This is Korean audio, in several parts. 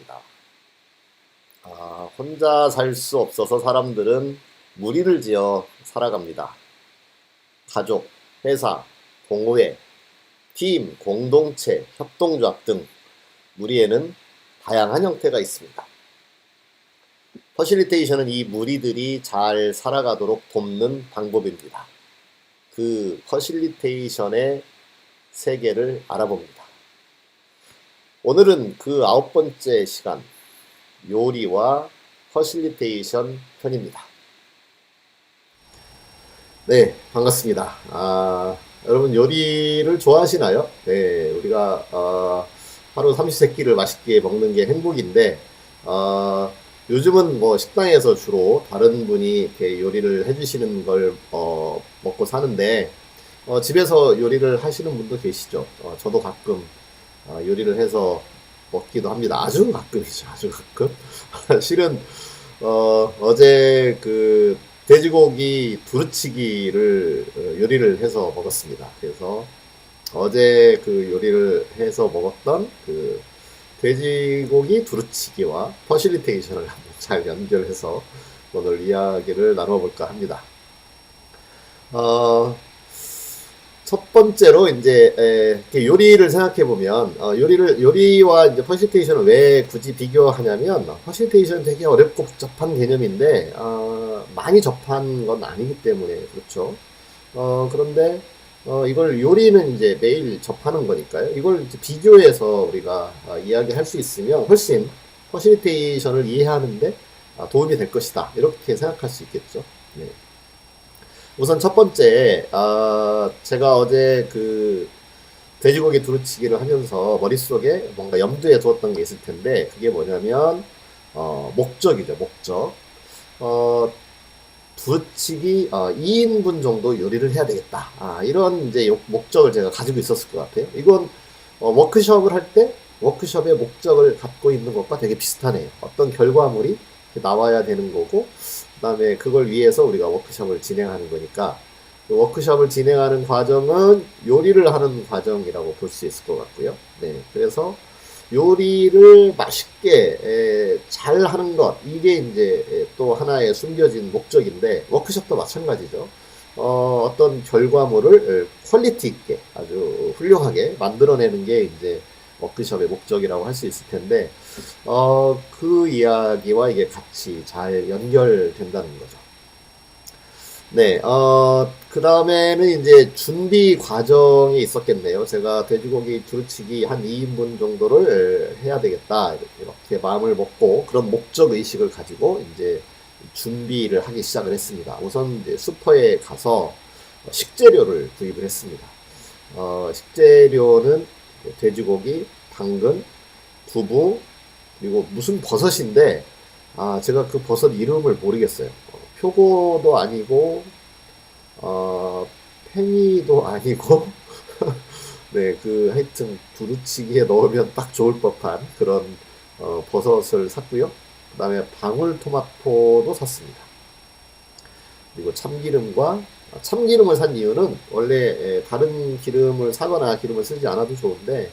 반갑습니다. 혼자 살 수 없어서 사람들은 무리를 지어 살아갑니다. 가족, 회사, 동호회, 팀, 공동체, 협동조합 등 무리에는 다양한 형태가 있습니다. 퍼실리테이션은 이 무리들이 잘 살아가도록 돕는 방법입니다. 그 퍼실리테이션의 세계를 알아봅니다. 오늘은 그 9번째 시간, 요리와 퍼실리테이션 편입니다. 네, 반갑습니다. 여러분 요리를 좋아하시나요? 네, 우리가 하루 삼시세끼를 맛있게 먹는 게 행복인데 요즘은 뭐 식당에서 주로 다른 분이 이렇게 요리를 해주시는 걸 먹고 사는데 집에서 요리를 하시는 분도 계시죠. 저도 가끔 요리를 해서 먹기도 합니다. 아주 가끔이죠. 아주 가끔. 실은 어제 그 돼지고기 두루치기를 요리를 해서 먹었습니다. 그래서 어제 그 요리를 해서 먹었던 그 돼지고기 두루치기와 퍼실리테이션을 한번 잘 연결해서 오늘 이야기를 나눠볼까 합니다. 첫 번째로 이제 요리를 생각해 보면 요리와 이제 퍼실리테이션을 왜 굳이 비교하냐면 퍼실리테이션은 되게 어렵고 복잡한 개념인데 많이 접한 건 아니기 때문에 그렇죠. 그런데 이걸 요리는 이제 매일 접하는 거니까요. 이걸 이제 비교해서 우리가 이야기할 수 있으면 훨씬 퍼실리테이션을 이해하는데 도움이 될 것이다. 이렇게 생각할 수 있겠죠. 네. 우선 첫 번째, 제가 어제 그 돼지고기 두루치기를 하면서 머릿속에 뭔가 염두에 두었던 게 있을 텐데, 그게 뭐냐면, 목적이죠, 목적. 두루치기 2인분 정도 요리를 해야 되겠다. 이런 이제 목적을 제가 가지고 있었을 것 같아요. 이건 워크숍을 할 때 워크숍의 목적을 갖고 있는 것과 되게 비슷하네요. 어떤 결과물이 나와야 되는 거고, 그 다음에 그걸 위해서 우리가 워크숍을 진행하는 거니까 그 워크숍을 진행하는 과정은 요리를 하는 과정이라고 볼 수 있을 것 같고요. 네, 그래서 요리를 맛있게 잘 하는 것, 이게 이제 또 하나의 숨겨진 목적인데 워크숍도 마찬가지죠. 어떤 결과물을 퀄리티 있게 아주 훌륭하게 만들어내는 게 이제 워크숍의 목적이라고 할 수 있을 텐데 그 이야기와 이게 같이 잘 연결된다는 거죠. 네, 그 다음에는 이제 준비 과정이 있었겠네요. 제가 돼지고기 두루치기 한 2인분 정도를 해야 되겠다. 이렇게 마음을 먹고 그런 목적 의식을 가지고 이제 준비를 하기 시작을 했습니다. 우선 이제 슈퍼에 가서 식재료를 구입을 했습니다. 식재료는 돼지고기, 당근, 두부, 그리고 무슨 버섯인데, 제가 그 버섯 이름을 모르겠어요. 표고도 아니고, 팽이도 아니고, 네, 하여튼, 두루치기에 넣으면 딱 좋을 법한 그런, 버섯을 샀고요. 그 다음에 방울토마토도 샀습니다. 그리고 참기름을 산 이유는 원래 다른 기름을 사거나 기름을 쓰지 않아도 좋은데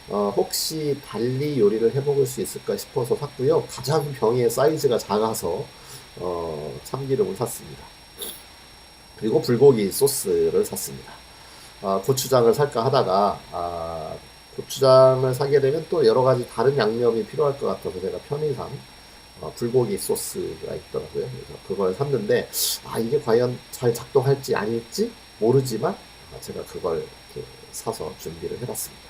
혹시 달리 요리를 해 먹을 수 있을까 싶어서 샀고요. 가장 병의 사이즈가 작아서 참기름을 샀습니다. 그리고 불고기 소스를 샀습니다. 고추장을 살까 하다가 고추장을 사게 되면 또 여러 가지 다른 양념이 필요할 것 같아서 제가 편의상 불고기 소스가 있더라고요. 그래서 그걸 샀는데 이게 과연 잘 작동할지 아닐지 모르지만 제가 그걸 이렇게 사서 준비를 해봤습니다.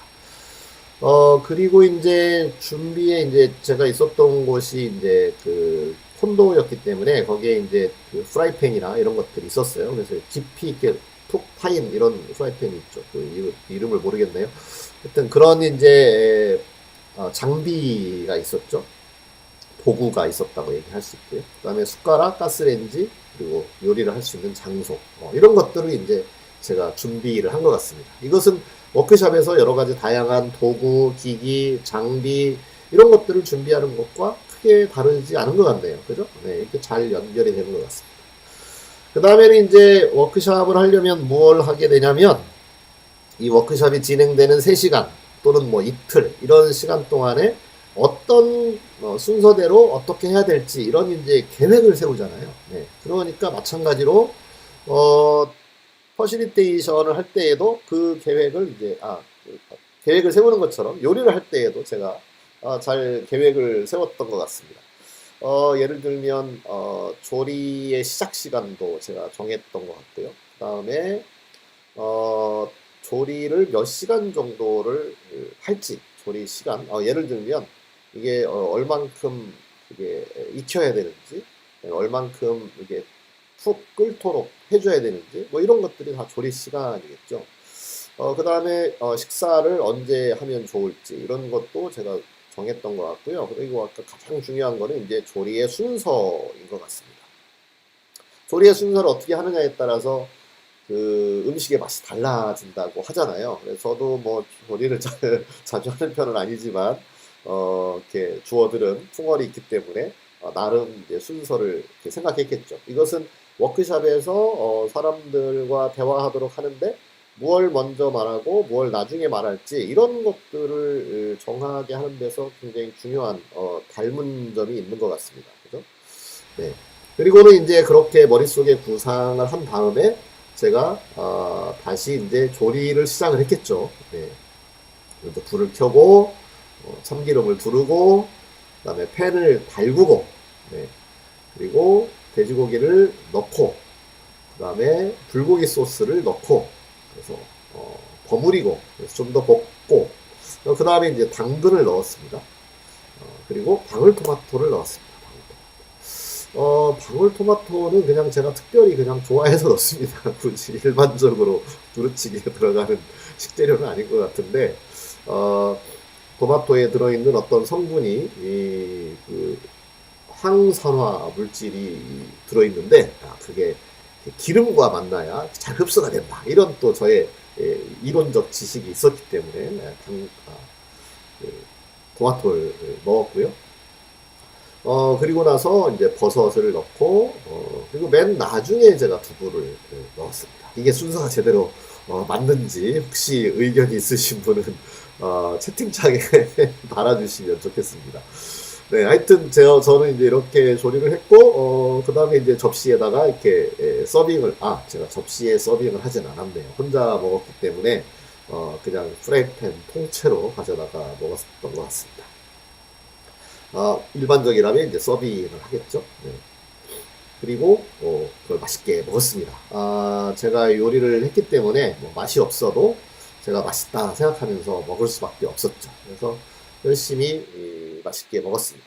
그리고 이제 준비에 이제 제가 있었던 곳이 이제 그 콘도였기 때문에 거기에 이제 그 프라이팬이나 이런 것들이 있었어요. 그래서 깊이 이렇게 푹 파인 이런 프라이팬이 있죠. 그 이름을 모르겠네요. 하여튼 그런 이제 장비가 있었죠. 도구가 있었다고 얘기할 수 있고요. 그 다음에 숟가락, 가스레인지, 그리고 요리를 할 수 있는 장소, 이런 것들을 이제 제가 준비를 한 것 같습니다. 이것은 워크숍에서 여러 가지 다양한 도구, 기기, 장비, 이런 것들을 준비하는 것과 크게 다르지 않은 것 같네요. 그죠? 네, 이렇게 잘 연결이 되는 것 같습니다. 그 다음에는 이제 워크숍을 하려면 뭘 하게 되냐면, 이 워크숍이 진행되는 3시간 또는 뭐 이틀, 이런 시간 동안에 어떤 순서대로 어떻게 해야 될지 이런 이제 계획을 세우잖아요. 네. 그러니까 마찬가지로 어, 퍼실리테이션을 할 때에도 그 계획을 이제 계획을 세우는 것처럼 요리를 할 때에도 제가 잘 계획을 세웠던 것 같습니다. 예를 들면 조리의 시작 시간도 제가 정했던 것 같고요. 그다음에 어, 조리를 몇 시간 정도를 할지 조리 시간 예를 들면 이게 얼만큼 이게 익혀야 되는지 얼만큼 이게 푹 끓도록 해줘야 되는지 뭐 이런 것들이 다 조리 시간이겠죠. 그 다음에 식사를 언제 하면 좋을지 이런 것도 제가 정했던 것 같고요. 그리고 아까 가장 중요한 거는 이제 조리의 순서인 것 같습니다. 조리의 순서를 어떻게 하느냐에 따라서 그 음식의 맛이 달라진다고 하잖아요. 그래서 저도 뭐 조리를 자주 하는 편은 아니지만 이렇게 주어들은 풍월이 있기 때문에 나름 이제 순서를 이렇게 생각했겠죠. 이것은 워크숍에서 사람들과 대화하도록 하는데 무얼 먼저 말하고 무얼 나중에 말할지 이런 것들을 정하게 하는 데서 굉장히 중요한 닮은 점이 있는 것 같습니다. 그죠? 네. 그리고는 이제 그렇게 머릿속에 구상을 한 다음에 제가 다시 이제 조리를 시작을 했겠죠. 네. 그래서 불을 켜고 참기름을 두르고 그다음에 팬을 달구고 네. 그리고 돼지고기를 넣고 그다음에 불고기 소스를 넣고 그래서 버무리고 좀 더 볶고 그다음에 이제 당근을 넣었습니다. 그리고 방울토마토를 넣었습니다. 방울토마토는 그냥 제가 특별히 그냥 좋아해서 넣습니다. 굳이 일반적으로 두루치기에 들어가는 식재료는 아닌 것 같은데, 토마토에 들어있는 어떤 성분이, 그 항산화 물질이 들어있는데, 그게 기름과 만나야 잘 흡수가 된다. 이런 또 저의 이론적 지식이 있었기 때문에, 그 토마토를 넣었고요. 그리고 나서 이제 버섯을 넣고, 그리고 맨 나중에 제가 두부를 넣었습니다. 이게 순서가 제대로 맞는지 혹시 의견이 있으신 분은 채팅창에 달아주시면 좋겠습니다. 네, 하여튼 저는 이제 이렇게 조리를 했고, 그 다음에 이제 접시에다가 이렇게 서빙을, 제가 접시에 서빙을 하진 않았네요. 혼자 먹었기 때문에, 그냥 프라이팬 통째로 가져다가 먹었던 것 같습니다. 일반적이라면 이제 서빙을 하겠죠. 네. 그리고 그걸 맛있게 먹었습니다. 제가 요리를 했기 때문에 뭐 맛이 없어도 제가 맛있다 생각하면서 먹을 수밖에 없었죠. 그래서 열심히 맛있게 먹었습니다.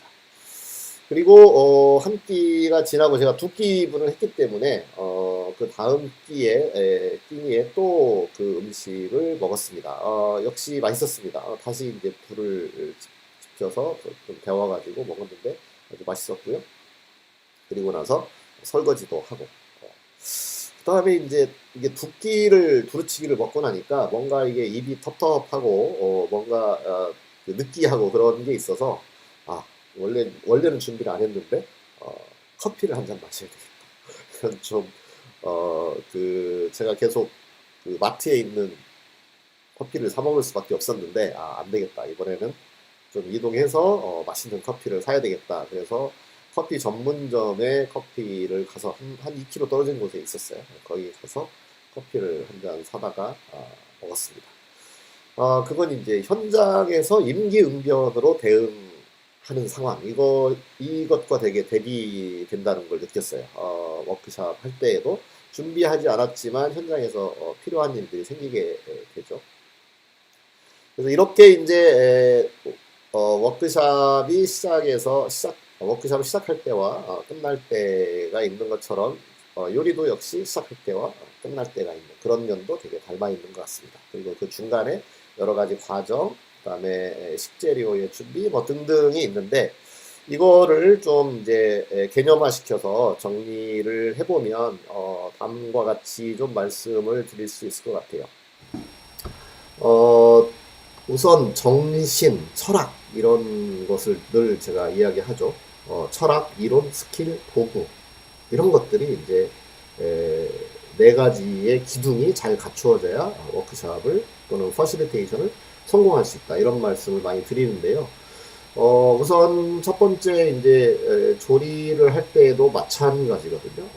그리고 한 끼가 지나고 제가 두 끼분을 했기 때문에 그 다음 끼니에 또 그 음식을 먹었습니다. 역시 맛있었습니다. 다시 이제 불을 지펴서 좀 데워가지고 먹었는데 아주 맛있었고요. 그리고 나서 설거지도 하고 그 다음에 이제 이게 두루치기를 먹고 나니까 뭔가 이게 입이 텁텁하고 뭔가 그 느끼하고 그런 게 있어서 원래는 준비를 안 했는데 커피를 한 잔 마셔야 되겠다. 제가 계속 그 마트에 있는 커피를 사 먹을 수밖에 없었는데 안 되겠다. 이번에는 좀 이동해서 맛있는 커피를 사야 되겠다. 그래서 커피 전문점에 커피를 가서 한 2km 떨어진 곳에 있었어요. 거기 가서 커피를 한 잔 사다가 먹었습니다. 그건 이제 현장에서 임기응변으로 대응하는 상황. 이것과 되게 대비된다는 걸 느꼈어요. 워크샵 할 때에도 준비하지 않았지만 현장에서 필요한 일들이 생기게 되죠. 그래서 이렇게 이제 워크샵을 시작할 때와 끝날 때가 있는 것처럼 요리도 역시 시작할 때와 끝날 때가 있는 그런 면도 되게 닮아 있는 것 같습니다. 그리고 그 중간에 여러 가지 과정, 그다음에 식재료의 준비 뭐 등등이 있는데 이거를 좀 이제 개념화 시켜서 정리를 해보면 다음과 같이 좀 말씀을 드릴 수 있을 것 같아요. 우선 정신, 철학 이런 것을 늘 제가 이야기하죠. 철학, 이론, 스킬, 도구 이런 것들이 이제 네 가지의 기둥이 잘 갖추어져야 워크숍을 또는 퍼실리테이션을 성공할 수 있다 이런 말씀을 많이 드리는데요. 우선 첫 번째 이제 조리를 할 때에도 마찬가지거든요.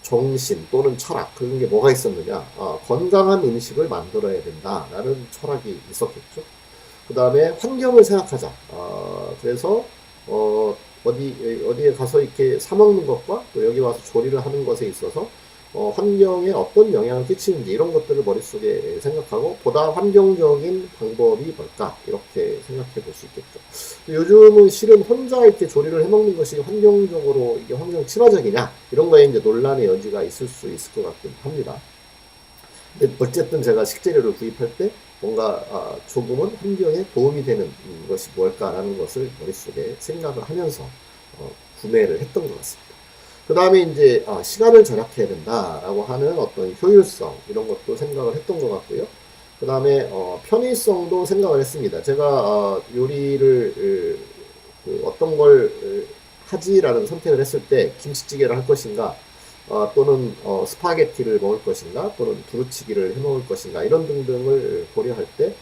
정신 또는 철학 그런 게 뭐가 있었느냐? 건강한 음식을 만들어야 된다라는 철학이 있었겠죠. 그 다음에 환경을 생각하자. 그래서 어디에 가서 이렇게 사 먹는 것과 또 여기 와서 조리를 하는 것에 있어서 환경에 어떤 영향을 끼치는지 이런 것들을 머릿속에 생각하고 보다 환경적인 방법이 뭘까 이렇게 생각해 볼 수 있겠죠. 요즘은 실은 혼자 이렇게 조리를 해 먹는 것이 환경적으로 이게 환경 친화적이냐 이런 거에 이제 논란의 여지가 있을 수 있을 것 같긴 합니다. 근데 어쨌든 제가 식재료를 구입할 때 뭔가 조금은 환경에 도움이 되는 것이 뭘까라는 것을 머릿속에 생각을 하면서 구매를 했던 것 같습니다. 그 다음에 이제 시간을 절약해야 된다라고 하는 어떤 효율성 이런 것도 생각을 했던 것 같고요. 그 다음에 편의성도 생각을 했습니다. 제가 요리를 그 어떤 걸 하지라는 선택을 했을 때 김치찌개를 할 것인가 또는 스파게티를 먹을 것인가 또는 두루치기를 해 먹을 것인가 이런 등등을 고려할 때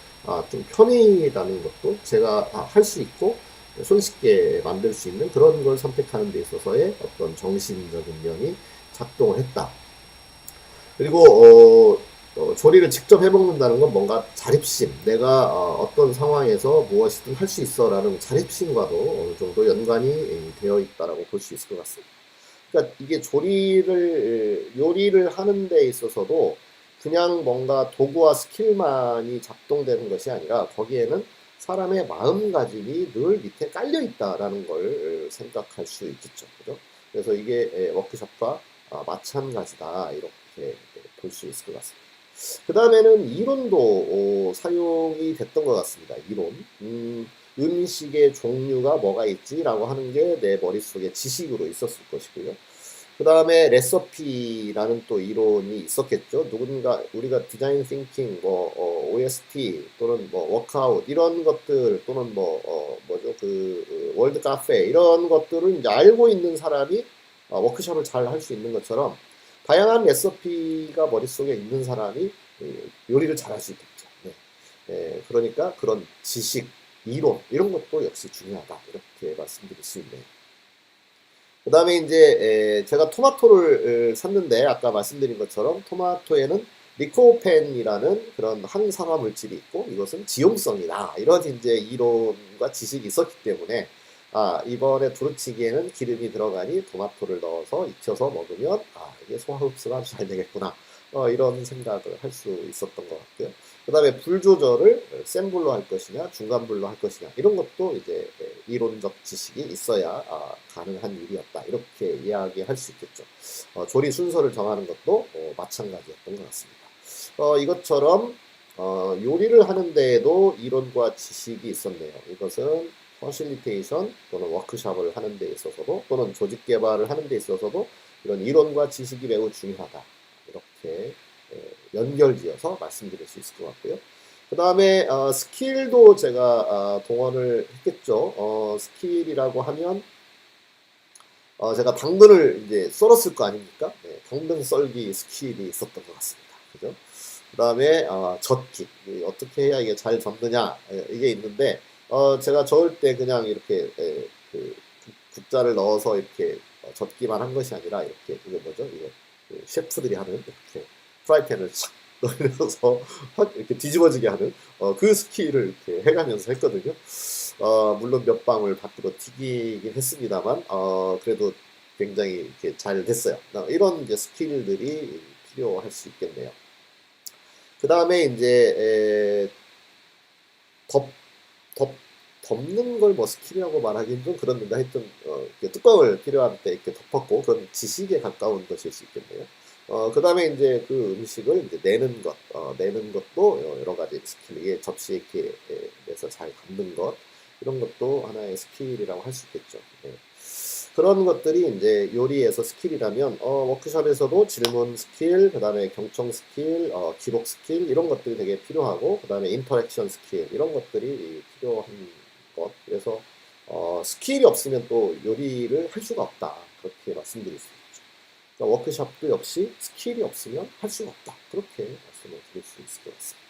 좀 편의라는 것도 제가 할 수 있고 손쉽게 만들 수 있는 그런 걸 선택하는 데 있어서의 어떤 정신적인 면이 작동을 했다. 그리고 조리를 직접 해먹는다는 건 뭔가 자립심, 내가 어떤 상황에서 무엇이든 할 수 있어라는 자립심과도 어느 정도 연관이 되어 있다라고 볼 수 있을 것 같습니다. 그러니까 이게 요리를 하는 데 있어서도 그냥 뭔가 도구와 스킬만이 작동되는 것이 아니라 거기에는 사람의 마음가짐이 늘 밑에 깔려 있다라는 걸 생각할 수 있겠죠. 그죠? 그래서 이게 워크숍과 마찬가지다. 이렇게 볼 수 있을 것 같습니다. 그 다음에는 이론도 사용이 됐던 것 같습니다. 이론. 음식의 종류가 뭐가 있지라고 하는 게 내 머릿속에 지식으로 있었을 것이고요. 그 다음에 레서피라는 또 이론이 있었겠죠. 누군가 우리가 디자인 띵킹, OST 또는 워크아웃 이런 것들 또는 뭐죠 월드 카페 이런 것들을 이제 알고 있는 사람이 워크숍을 잘 할 수 있는 것처럼 다양한 레서피가 머릿속에 있는 사람이 요리를 잘 할 수 있겠죠. 네. 그러니까 그런 지식, 이론 이런 것도 역시 중요하다 이렇게 말씀드릴 수 있네요. 그 다음에 이제 제가 토마토를 샀는데 아까 말씀드린 것처럼 토마토에는 리코펜이라는 그런 항산화 물질이 있고 이것은 지용성이다 이런 이제 이론과 지식이 있었기 때문에 이번에 두루치기에는 기름이 들어가니 토마토를 넣어서 익혀서 먹으면 이게 소화 흡수가 아주 잘 되겠구나 이런 생각을 할 수 있었던 것 같고요. 그 다음에 불 조절을 센 불로 할 것이냐 중간 불로 할 것이냐 이런 것도 이제 이론적 지식이 있어야 가능한 일이었다 이렇게 이야기할 수 있겠죠. 조리 순서를 정하는 것도 마찬가지였던 것 같습니다. 이것처럼 요리를 하는 데에도 이론과 지식이 있었네요. 이것은 퍼실리테이션 또는 워크숍을 하는 데 있어서도 또는 조직 개발을 하는 데 있어서도 이런 이론과 지식이 매우 중요하다. 이렇게 연결지어서 말씀드릴 수 있을 것 같고요. 그 다음에 스킬도 제가 동원을 했겠죠. 스킬이라고 하면 제가 당근을 이제 썰었을 거 아닙니까? 네, 당근 썰기 스킬이 있었던 것 같습니다. 그죠? 그 다음에 젓기 어떻게 해야 이게 잘 젓느냐 이게 있는데 제가 저을 때 그냥 이렇게 그 국자를 넣어서 이렇게 젓기만 한 것이 아니라 이렇게 이거 뭐죠? 이거 그 셰프들이 하는 이렇게 프라이팬을 착 넣어서 확 이렇게 뒤집어지게 하는 그 스킬을 이렇게 해가면서 했거든요. 물론 몇 방울 밖으로 튀기긴 했습니다만 그래도 굉장히 이렇게 잘 됐어요. 이런 이제 스킬들이 필요할 수 있겠네요. 그 다음에 이제 덮, 덮, 덮는 걸 뭐 스킬이라고 말하기는 좀 그렇는데 하여튼 뚜껑을 필요할 때 이렇게 덮었고 그런 지식에 가까운 것일 수 있겠네요. 그 다음에 이제 그 음식을 이제 내는 것도 여러 가지 스킬, 이게 접시에 이렇게 내서 잘 담는 것, 이런 것도 하나의 스킬이라고 할 수 있겠죠. 네. 그런 것들이 이제 요리에서 스킬이라면 워크숍에서도 질문 스킬, 그 다음에 경청 스킬, 기록 스킬 이런 것들이 되게 필요하고 그 다음에 인터랙션 스킬 이런 것들이 필요한 것. 그래서 스킬이 없으면 또 요리를 할 수가 없다 그렇게 말씀드릴 수 있죠. 그러니까 워크숍도 역시 스킬이 없으면 할 수가 없다 그렇게 말씀을 드릴 수 있을 것 같습니다.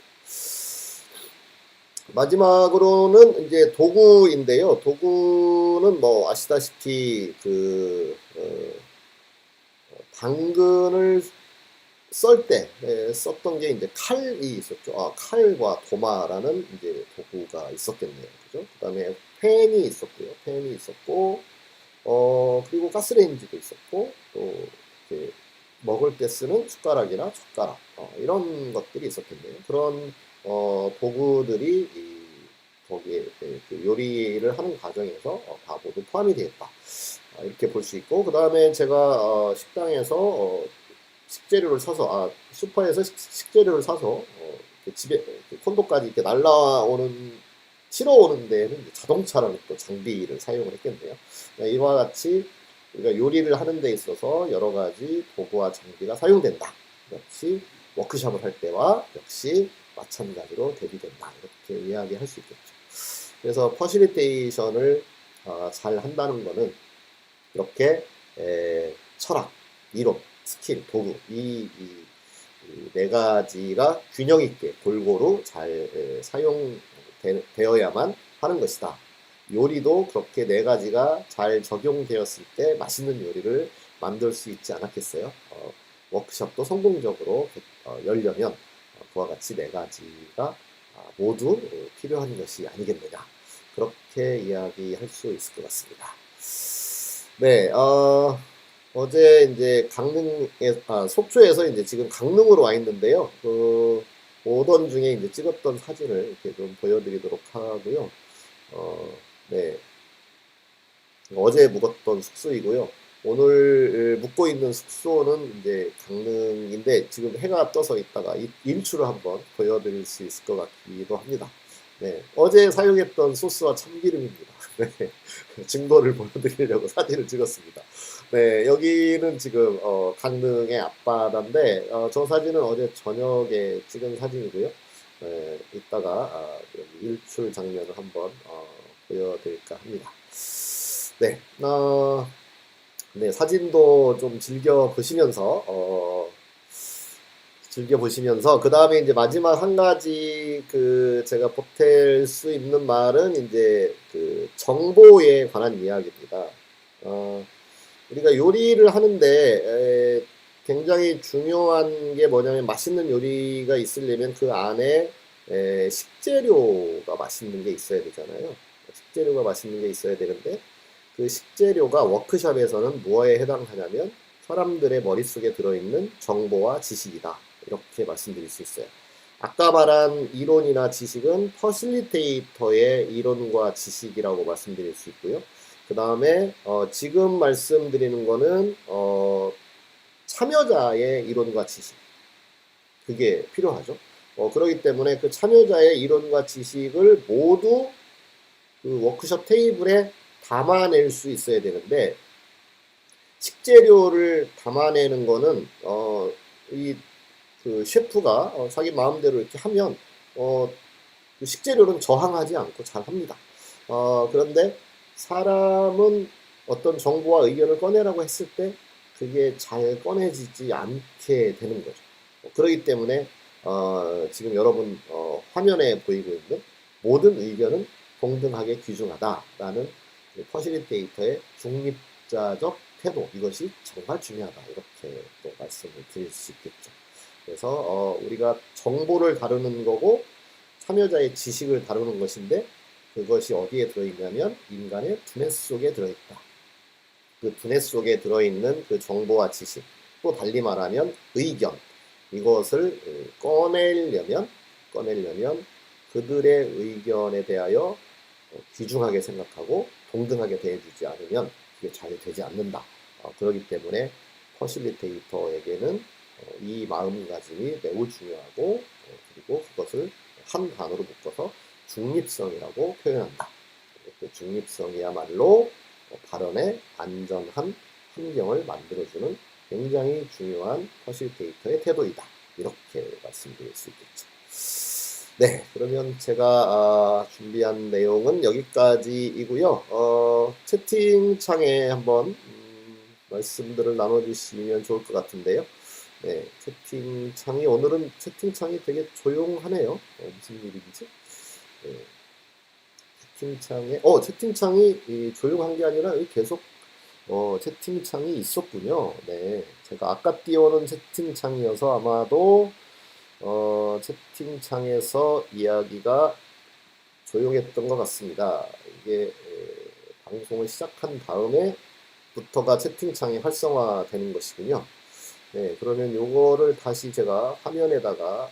마지막으로는 이제 도구인데요. 도구는 뭐 아시다시피 당근을 썰 때 썼던 게 이제 칼이 있었죠. 칼과 도마라는 이제 도구가 있었겠네요. 그죠? 그다음에 팬이 있었고요. 팬이 있었고, 그리고 가스레인지도 있었고, 또 이렇게 먹을 때 쓰는 숟가락이나 젓가락, 이런 것들이 있었겠네요. 그런 도구들이 거기에 그 요리를 하는 과정에서 다 모두 포함이 되어 있다. 이렇게 볼 수 있고, 그 다음에 제가 식당에서 식재료를 사서, 슈퍼에서 식재료를 사서 집에 콘도까지 이렇게 날라오는 치러 오는 데에는 자동차라는 또 장비를 사용을 했겠네요. 이와 같이 우리가 요리를 하는 데 있어서 여러 가지 도구와 장비가 사용된다. 역시 워크숍을 할 때와 역시 마찬가지로 대비된다. 이렇게 이야기할 수 있겠죠. 그래서 퍼실리테이션을 잘 한다는 것은 이렇게 철학, 이론, 스킬, 도구 이 네 가지가 균형 있게 골고루 잘 사용되어야만 하는 것이다. 요리도 그렇게 네 가지가 잘 적용되었을 때 맛있는 요리를 만들 수 있지 않았겠어요? 워크숍도 성공적으로 열려면 그와 같이 네 가지가 모두 필요한 것이 아니겠느냐. 그렇게 이야기할 수 있을 것 같습니다. 네, 어제 이제 속초에서 이제 지금 강릉으로 와 있는데요. 오던 중에 이제 찍었던 사진을 이렇게 좀 보여드리도록 하고요. 네, 어제 묵었던 숙소이고요. 오늘 묵고 있는 숙소는 이제 강릉인데 지금 해가 떠서 있다가 일출을 한번 보여드릴 수 있을 것 같기도 합니다. 네, 어제 사용했던 소스와 참기름입니다. 네, 증거를 보여드리려고 사진을 찍었습니다. 네, 여기는 지금 강릉의 앞바다인데 저 사진은 어제 저녁에 찍은 사진이고요. 네, 이따가 여기 일출 장면을 한번 보여드릴까 합니다. 네, 네, 사진도 좀 즐겨 보시면서 그 다음에 이제 마지막 한 가지 제가 보탤 수 있는 말은 이제 정보에 관한 이야기입니다. 우리가 요리를 하는데 굉장히 중요한 게 뭐냐면 맛있는 요리가 있으려면 그 안에 식재료가 맛있는 게 있어야 되잖아요. 식재료가 맛있는 게 있어야 되는데 그 식재료가 워크숍에서는 뭐에 해당하냐면 사람들의 머릿속에 들어있는 정보와 지식이다. 이렇게 말씀드릴 수 있어요. 아까 말한 이론이나 지식은 퍼실리테이터의 이론과 지식이라고 말씀드릴 수 있고요. 그 다음에 지금 말씀드리는 거는 참여자의 이론과 지식, 그게 필요하죠. 그렇기 때문에 그 참여자의 이론과 지식을 모두 그 워크숍 테이블에 담아낼 수 있어야 되는데, 식재료를 담아내는 거는 그 셰프가 자기 마음대로 이렇게 하면 그 식재료는 저항하지 않고 잘 합니다. 그런데 사람은 어떤 정보와 의견을 꺼내라고 했을 때 그게 잘 꺼내지지 않게 되는 거죠. 그렇기 때문에 지금 여러분 화면에 보이고 있는 모든 의견은 동등하게 귀중하다라는 퍼실리테이터의 중립자적 태도, 이것이 정말 중요하다, 이렇게 또 말씀을 드릴 수 있겠죠. 그래서 우리가 정보를 다루는 거고 참여자의 지식을 다루는 것인데, 그것이 어디에 들어있냐면 인간의 두뇌 속에 들어있다. 그 두뇌 속에 들어있는 그 정보와 지식, 또 달리 말하면 의견, 이것을 꺼내려면 그들의 의견에 대하여 귀중하게 생각하고 동등하게 대해주지 않으면 그게 잘 되지 않는다. 그렇기 때문에 퍼실리테이터에게는 이 마음가짐이 매우 중요하고, 그리고 그것을 한 단어로 묶어서 중립성이라고 표현한다. 그 중립성이야말로 발언의 안전한 환경을 만들어주는 굉장히 중요한 퍼실리테이터의 태도이다. 이렇게 말씀드릴 수 있겠죠. 네, 그러면 제가 준비한 내용은 여기까지이고요. 채팅창에 한번 말씀들을 나눠주시면 좋을 것 같은데요. 네, 오늘은 채팅창이 되게 조용하네요. 무슨 일인지. 네. 채팅창이 조용한 게 아니라 계속 채팅창이 있었군요. 네. 제가 아까 띄워놓은 채팅창이어서 아마도 채팅창에서 이야기가 조용했던 것 같습니다. 이게 방송을 시작한 다음에부터가 채팅창이 활성화되는 것이군요. 네, 그러면 요거를 다시 제가 화면에다가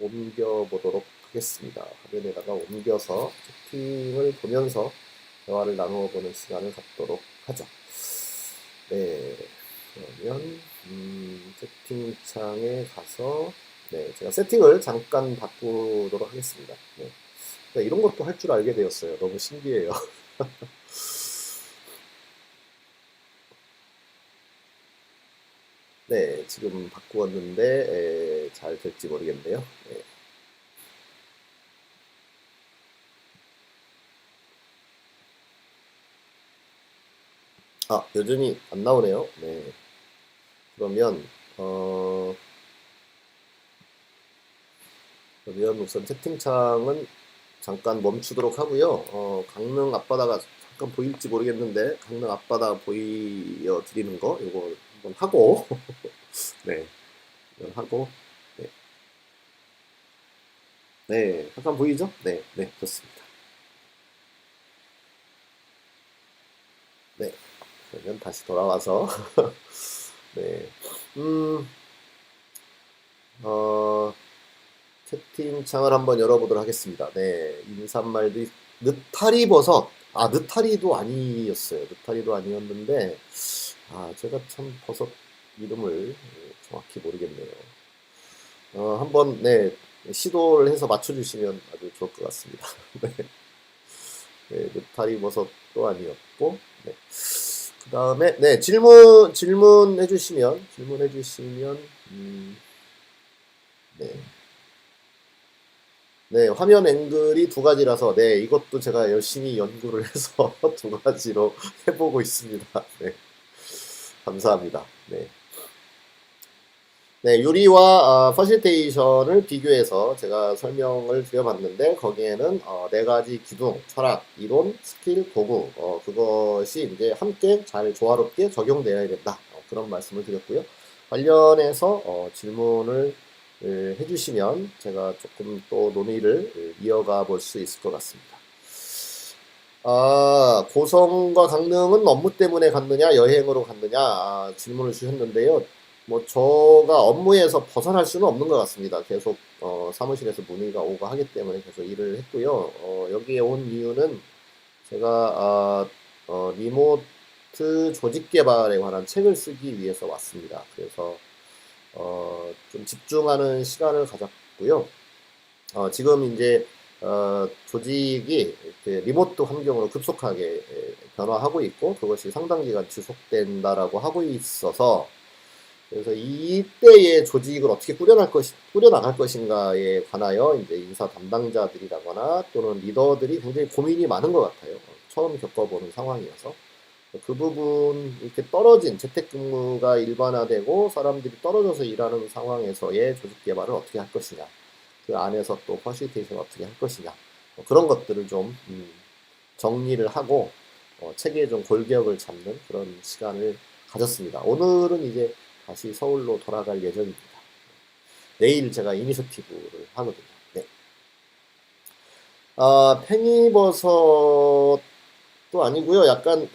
옮겨 보도록 하겠습니다. 화면에다가 옮겨서 채팅을 보면서 대화를 나누어 보는 시간을 갖도록 하죠. 네, 그러면 채팅창에 가서 네, 제가 세팅을 잠깐 바꾸도록 하겠습니다. 네. 이런 것도 할 줄 알게 되었어요. 너무 신기해요. 네, 지금 바꾸었는데 잘 될지 모르겠네요. 네. 여전히 안 나오네요. 네. 그러면 그러면 우선 채팅창은 잠깐 멈추도록 하고요. 강릉 앞바다가 잠깐 보일지 모르겠는데 강릉 앞바다 보여드리는 거 이거 한번 하고 네, 이걸 하고 네, 네, 잠깐 보이죠? 네, 네, 좋습니다. 네, 그러면 다시 돌아와서 네, 음, 어, 채팅창을 한번 열어보도록 하겠습니다. 네, 인사말도 느타리 버섯. 느타리도 아니었어요. 느타리도 아니었는데, 제가 참 버섯 이름을 정확히 모르겠네요. 한번, 네, 시도를 해서 맞춰주시면 아주 좋을 것 같습니다. 네, 네, 느타리 버섯도 아니었고, 네. 그 다음에, 네, 질문해주시면, 네. 네, 화면 앵글이 두 가지라서, 네, 이것도 제가 열심히 연구를 해서 두 가지로 해보고 있습니다. 네, 감사합니다. 네. 네, 유리와 퍼실테이션을 비교해서 제가 설명을 드려봤는데, 거기에는 네 가지 기둥, 철학, 이론, 스킬, 도구, 그것이 이제 함께 잘 조화롭게 적용되어야 된다. 그런 말씀을 드렸고요. 관련해서 질문을 해주시면 제가 조금 또 논의를 이어가 볼 수 있을 것 같습니다. 고성과 강릉은 업무 때문에 갔느냐, 여행으로 갔느냐, 질문을 주셨는데요. 뭐, 저가 업무에서 벗어날 수는 없는 것 같습니다. 계속, 사무실에서 문의가 오고 하기 때문에 계속 일을 했고요. 여기에 온 이유는 제가, 리모트 조직 개발에 관한 책을 쓰기 위해서 왔습니다. 그래서, 좀 집중하는 시간을 가졌고요. 지금 이제 조직이 이렇게 리모트 환경으로 급속하게 변화하고 있고 그것이 상당 기간 지속된다라고 하고 있어서 그래서 이때의 조직을 어떻게 꾸려나갈 것인가에 관하여 이제 인사 담당자들이라거나 또는 리더들이 굉장히 고민이 많은 것 같아요. 처음 겪어보는 상황이어서. 그 부분 이렇게 떨어진 재택근무가 일반화되고 사람들이 떨어져서 일하는 상황에서의 조직 개발을 어떻게 할 것이냐 그 안에서 또 퍼실테이션을 어떻게 할 것이냐 그런 것들을 좀 정리를 하고 책에 좀 골격을 잡는 그런 시간을 가졌습니다. 오늘은 이제 다시 서울로 돌아갈 예정입니다. 내일 제가 이니셔티브를 하거든요. 네. 팽이버섯도 아니고요. 약간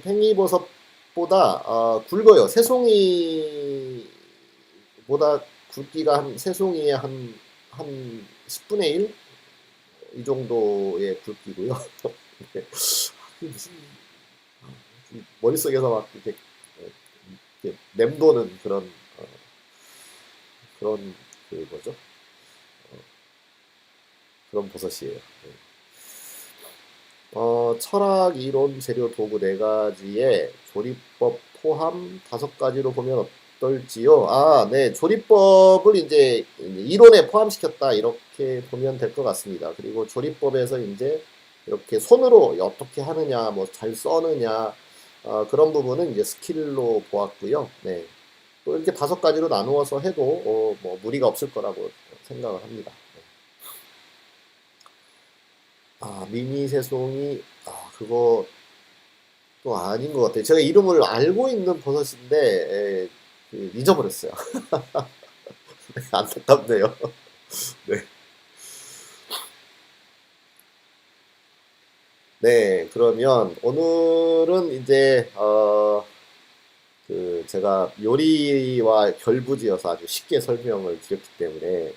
팽이버섯보다 굵어요. 새송이보다 굵기가 새송이의 한 10분의 1? 이 정도의 굵기고요. 네. 무슨 머릿속에서 막 이렇게 맴도는 그런 그 뭐죠? 그런 버섯이에요. 네. 철학, 이론, 재료, 도구 네 가지에 조리법 포함 5가지로 보면 어떨지요? 네. 조리법을 이제 이론에 포함시켰다. 이렇게 보면 될 것 같습니다. 그리고 조리법에서 이제 이렇게 손으로 어떻게 하느냐, 뭐 잘 써느냐, 그런 부분은 이제 스킬로 보았고요. 네. 또 이렇게 5가지로 나누어서 해도 뭐 무리가 없을 거라고 생각을 합니다. 미니 새송이, 그거 또 아닌 것 같아요. 제가 이름을 알고 있는 버섯인데, 잊어버렸어요. 안타깝네요. 네. 네, 그러면 오늘은 이제, 제가 요리와 결부지어서 아주 쉽게 설명을 드렸기 때문에,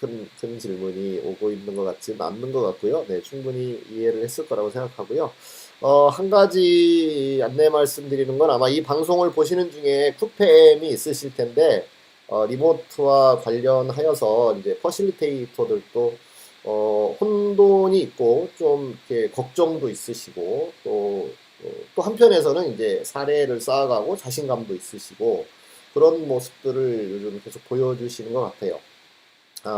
큰 질문이 오고 있는 것 같지는 않는 것 같고요. 네, 충분히 이해를 했을 거라고 생각하고요. 한 가지 안내 말씀드리는 건 아마 이 방송을 보시는 중에 쿠팸이 있으실 텐데, 리모트와 관련하여서 이제 퍼실리테이터들도 혼돈이 있고 좀 이렇게 걱정도 있으시고 또 한편에서는 이제 사례를 쌓아가고 자신감도 있으시고 그런 모습들을 요즘 계속 보여주시는 것 같아요.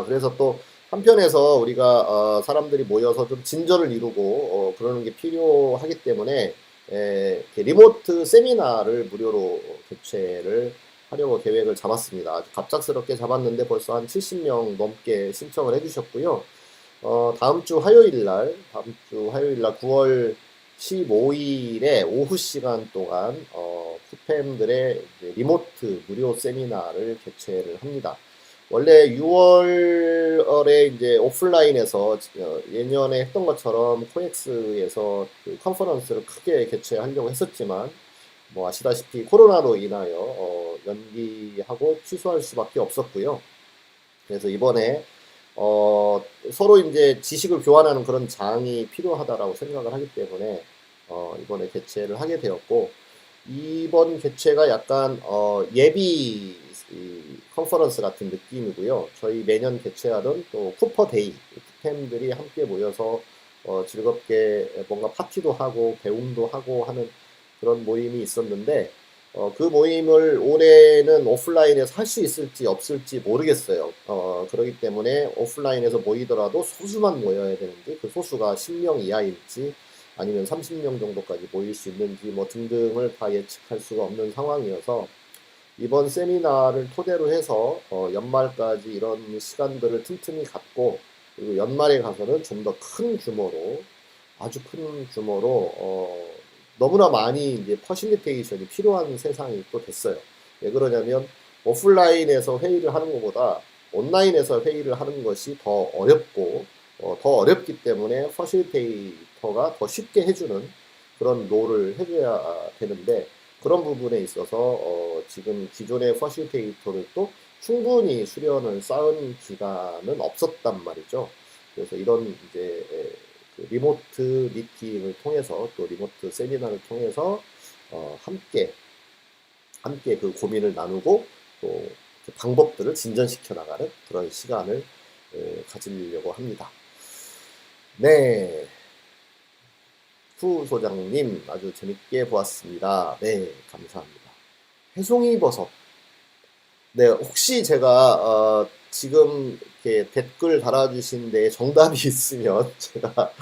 그래서 또 한편에서 우리가 사람들이 모여서 좀 진전을 이루고 그러는 게 필요하기 때문에 이렇게 리모트 세미나를 무료로 개최를 하려고 계획을 잡았습니다. 아주 갑작스럽게 잡았는데 벌써 한 70명 넘게 신청을 해주셨고요. 다음 주 화요일 날 9월 15일에 오후 시간 동안 쿠팸들의 리모트 무료 세미나를 개최를 합니다. 원래 6월에 이제 오프라인에서 예년에 했던 것처럼 코엑스에서 그 컨퍼런스를 크게 개최하려고 했었지만 뭐 아시다시피 코로나로 인하여 연기하고 취소할 수밖에 없었고요. 그래서 이번에 서로 이제 지식을 교환하는 그런 장이 필요하다라고 생각을 하기 때문에 이번에 개최를 하게 되었고 이번 개최가 약간 예비 컨퍼런스 같은 느낌이고요. 저희 매년 개최하던 또 쿠퍼데이 팬들이 함께 모여서 즐겁게 뭔가 파티도 하고 배움도 하고 하는 그런 모임이 있었는데 그 모임을 올해는 오프라인에서 할 수 있을지 없을지 모르겠어요. 그렇기 때문에 오프라인에서 모이더라도 소수만 모여야 되는지 그 소수가 10명 이하일지 아니면 30명 정도까지 모일 수 있는지 뭐 등등을 다 예측할 수가 없는 상황이어서 이번 세미나를 토대로 해서 연말까지 이런 시간들을 틈틈이 갖고 그리고 연말에 가서는 좀 더 큰 규모로 아주 큰 규모로 너무나 많이 이제 퍼실리테이션이 필요한 세상이 또 됐어요. 왜 그러냐면 오프라인에서 회의를 하는 것보다 온라인에서 회의를 하는 것이 더 어렵고 더 어렵기 때문에 퍼실리테이터가 더 쉽게 해주는 그런 롤을 해줘야 되는데 그런 부분에 있어서 지금 기존의 퍼실리테이터들도 충분히 수련을 쌓은 기간은 없었단 말이죠. 그래서 이런 이제 그 리모트 미팅을 통해서 또 리모트 세미나를 통해서 함께 그 고민을 나누고 또 그 방법들을 진전시켜 나가는 그런 시간을 가지려고 합니다. 네, 후 소장님 아주 재밌게 보았습니다. 네, 감사합니다. 해송이 버섯. 네, 혹시 제가 지금 이렇게 댓글 달아주신 데 정답이 있으면 제가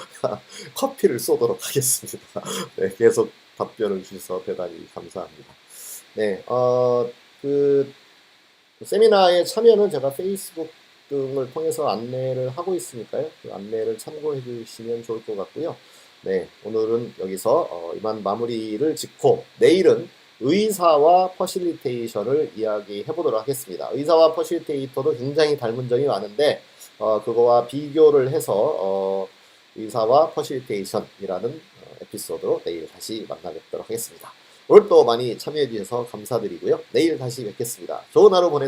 커피를 쏘도록 하겠습니다. 네, 계속 답변을 주셔서 대단히 감사합니다. 네, 그 세미나에 참여는 제가 페이스북 등을 통해서 안내를 하고 있으니까요. 그 안내를 참고해 주시면 좋을 것 같고요. 네, 오늘은 여기서 이만 마무리를 짓고 내일은 의사와 퍼실리테이션을 이야기해 보도록 하겠습니다. 의사와 퍼실리테이터도 굉장히 닮은 점이 많은데 그거와 비교를 해서 의사와 퍼실리테이션이라는 에피소드로 내일 다시 만나뵙도록 하겠습니다. 오늘 또 많이 참여해 주셔서 감사드리고요. 내일 다시 뵙겠습니다. 좋은 하루 보내세요.